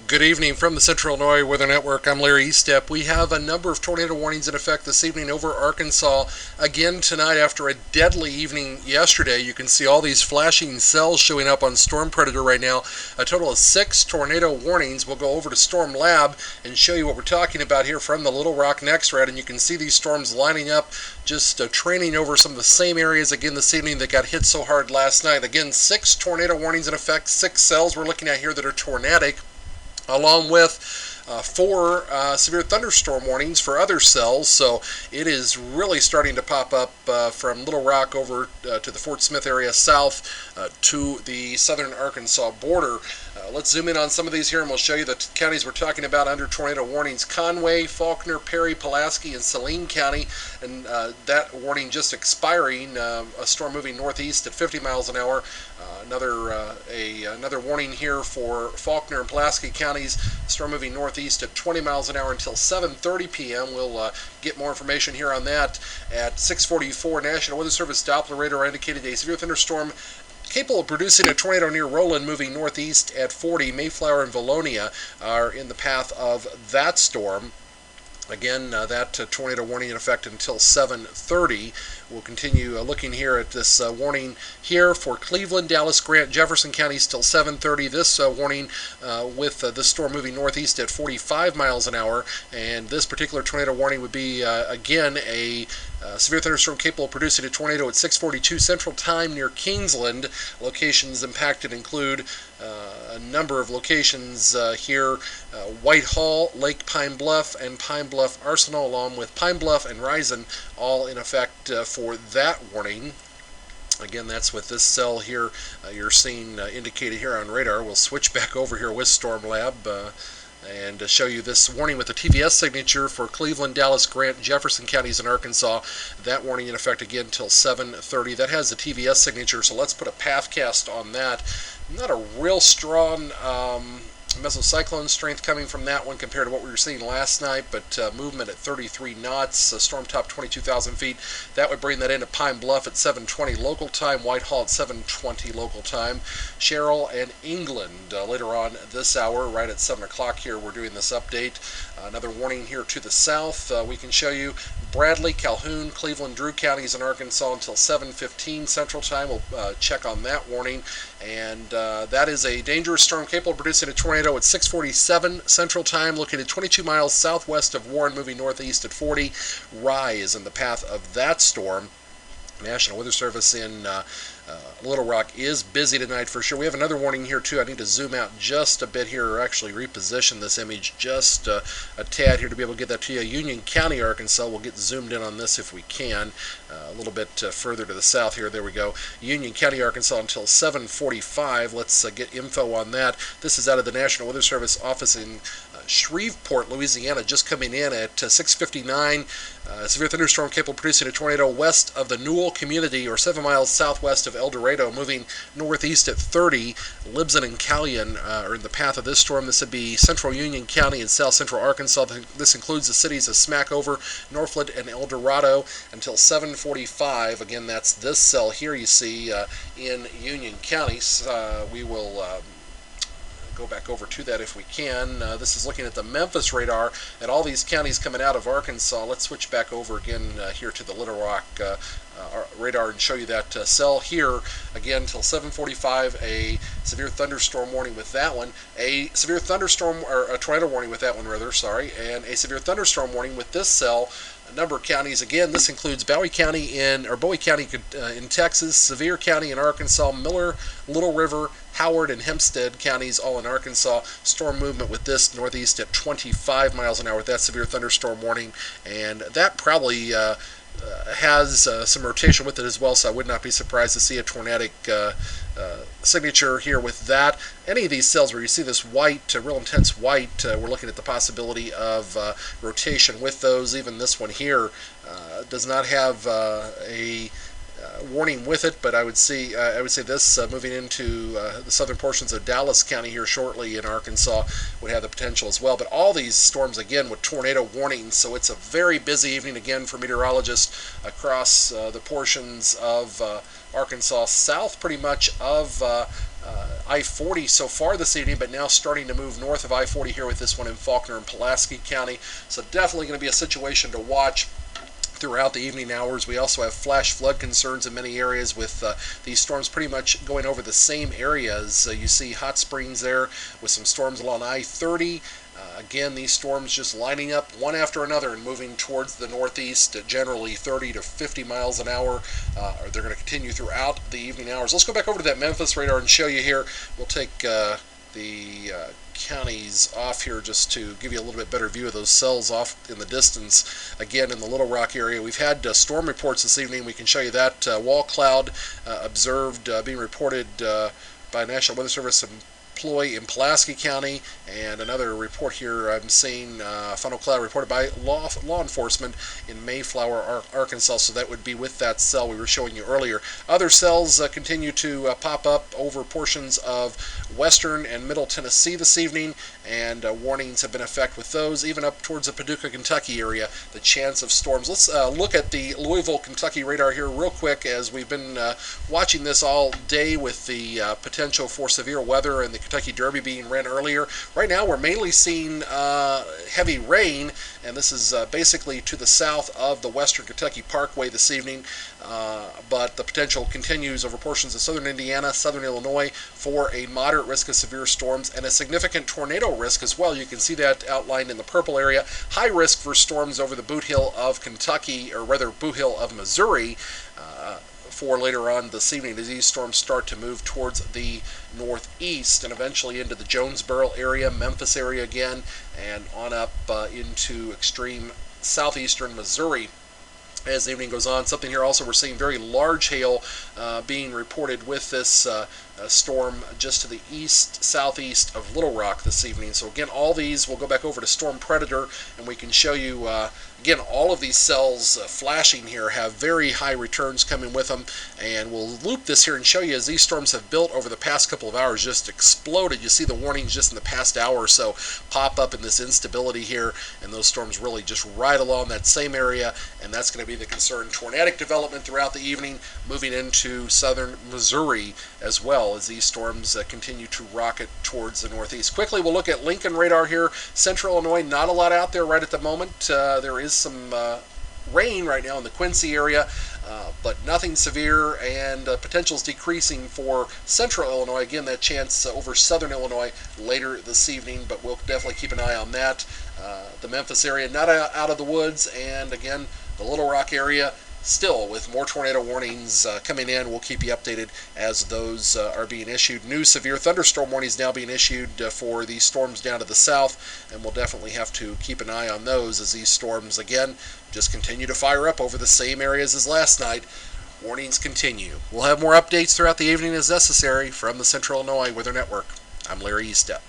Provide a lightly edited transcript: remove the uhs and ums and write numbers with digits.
Good evening from the Central Illinois Weather Network. I'm Larry Eastep. We have a number of tornado warnings in effect this evening over Arkansas. Again tonight after a deadly evening yesterday. You can see all these flashing cells showing up on Storm Predator right now. A total of 6 tornado warnings. We'll go over to Storm Lab and show you what we're talking about here from the Little Rock Next Route. And you can see these storms lining up, just training over some of the same areas again this evening that got hit so hard last night. Again, 6 tornado warnings in effect, 6 cells we're looking at here that are tornadic, along with 4 severe thunderstorm warnings for other cells. So it is really starting to pop up from Little Rock over to the Fort Smith area south to the southern Arkansas border. Let's zoom in on some of these here and we'll show you the counties we're talking about under tornado warnings. Conway, Faulkner, Perry, Pulaski, and Saline County, and that warning just expiring. A storm moving northeast at 50 miles an hour. Another warning here for Faulkner and Pulaski counties. Storm moving northeast at 20 miles an hour until 7:30 p.m. We'll get more information here on that at 6:44. National Weather Service Doppler radar indicated a severe thunderstorm capable of producing a tornado near Roland moving northeast at 40. Mayflower and Valonia are in the path of that storm. Again, that tornado warning in effect until 7:30. We'll continue looking here at this warning here for Cleveland, Dallas, Grant, Jefferson counties till 7:30. This warning with this storm moving northeast at 45 miles an hour. And this particular tornado warning would be, again, a severe thunderstorm capable of producing a tornado at 6:42 Central Time near Kingsland. Locations impacted include a number of locations here, Whitehall, Lake Pine Bluff, and Pine Bluff Arsenal, along with Pine Bluff and Risen, all in effect for that warning. Again, that's with this cell here you're seeing indicated here on radar. We'll switch back over here with Storm Lab and show you this warning with the TVS signature for Cleveland, Dallas, Grant, Jefferson counties in Arkansas. That warning in effect again until 7:30. That has the TVS signature, so let's put a pathcast on that. Not a real strong mesocyclone strength coming from that one compared to what we were seeing last night, but movement at 33 knots, storm top 22,000 feet. That would bring that into Pine Bluff at 7:20 local time, Whitehall at 7:20 local time. Sherrill and England later on this hour, right at 7 o'clock here, we're doing this update. Another warning here to the south. We can show you Bradley, Calhoun, Cleveland, Drew counties in Arkansas until 7:15 Central Time. We'll check on that warning. And that is a dangerous storm capable of producing a tornado at 6:47 Central Time, located 22 miles southwest of Warren, moving northeast at 40. Rye is in the path of that storm. National Weather Service in Little Rock is busy tonight for sure. We have another warning here too. I need to zoom out just a bit here, or actually reposition this image just a tad here to be able to get that to you. Union County, Arkansas. We'll get zoomed in on this if we can. A little bit further to the south here. There we go. Union County, Arkansas until 7:45. Let's get info on that. This is out of the National Weather Service office in Shreveport, Louisiana, just coming in at 6:59. Severe thunderstorm capable of producing a tornado west of the Newell community, or 7 miles southwest of El Dorado, moving northeast at 30. Libsyn and Callion are in the path of this storm. This would be central Union County and south central Arkansas. This includes the cities of Smackover, Northwood, and El Dorado until 7:45. Again, that's this cell here you see in Union County. We will go back over to that if we can. This is looking at the Memphis radar at all these counties coming out of Arkansas. Let's switch back over again here to the Little Rock radar and show you that cell here again until 7:45. A severe thunderstorm warning with that one, a severe thunderstorm, or a tornado warning with that one rather, sorry, and a severe thunderstorm warning with this cell. A number of counties again. This includes Bowie County Bowie County in Texas, Sevier County in Arkansas, Miller, Little River, Howard, and Hempstead counties all in Arkansas. Storm movement with this northeast at 25 miles an hour with that severe thunderstorm warning, and that probably has some rotation with it as well, so I would not be surprised to see a tornadic signature here with that. Any of these cells where you see this white, real intense white, we're looking at the possibility of rotation with those. Even this one here does not have a warning with it, but I would say this moving into the southern portions of Dallas County here shortly in Arkansas would have the potential as well. But all these storms again with tornado warnings, so it's a very busy evening again for meteorologists across the portions of Arkansas, south pretty much of I-40 so far this evening, but now starting to move north of I-40 here with this one in Faulkner and Pulaski County. So definitely going to be a situation to watch throughout the evening hours. We also have flash flood concerns in many areas with these storms pretty much going over the same areas. You see Hot Springs there with some storms along I-30. Again, these storms just lining up one after another and moving towards the northeast at generally 30 to 50 miles an hour. They're going to continue throughout the evening hours. Let's go back over to that Memphis radar and show you here. We'll take the counties off here just to give you a little bit better view of those cells off in the distance. Again, in the Little Rock area, we've had storm reports this evening. We can show you that. Wall cloud observed being reported by National Weather Service employee in Pulaski County, and another report here I'm seeing, funnel cloud reported by law enforcement in Mayflower, Arkansas, so that would be with that cell we were showing you earlier. Other cells continue to pop up over portions of western and middle Tennessee this evening, and warnings have been in effect with those, even up towards the Paducah, Kentucky area, the chance of storms. Let's look at the Louisville, Kentucky radar here real quick, as we've been watching this all day with the potential for severe weather and the Kentucky Derby being ran earlier. Right now we're mainly seeing heavy rain, and this is basically to the south of the Western Kentucky Parkway this evening, but the potential continues over portions of southern Indiana, southern Illinois for a moderate risk of severe storms and a significant tornado risk as well. You can see that outlined in the purple area. High risk for storms over the Boot Hill of Kentucky, or rather Boot Hill of Missouri, for later on this evening as these storms start to move towards the northeast and eventually into the Jonesboro area, Memphis area again, and on up into extreme southeastern Missouri. As the evening goes on, something here also, we're seeing very large hail being reported with this storm just to the east southeast of Little Rock this evening. So again, all these, we'll go back over to Storm Predator and we can show you again, all of these cells flashing here have very high returns coming with them, and we'll loop this here and show you as these storms have built over the past couple of hours, just exploded. You see the warnings just in the past hour or so pop up in this instability here, and those storms really just right along that same area, and that's going to be the concern. Tornadic development throughout the evening, moving into southern Missouri as well as these storms continue to rocket towards the northeast. Quickly, we'll look at Lincoln radar here. Central Illinois, not a lot out there right at the moment. There is some rain right now in the Quincy area, but nothing severe, and potential is decreasing for central Illinois. Again, that chance over southern Illinois later this evening, but we'll definitely keep an eye on that. The Memphis area, not out of the woods, and again, the Little Rock area, still with more tornado warnings coming in. We'll keep you updated as those are being issued. New severe thunderstorm warnings now being issued for these storms down to the south, and we'll definitely have to keep an eye on those as these storms again just continue to fire up over the same areas as last night. Warnings continue. We'll have more updates throughout the evening as necessary from the Central Illinois Weather Network. I'm Larry Estep.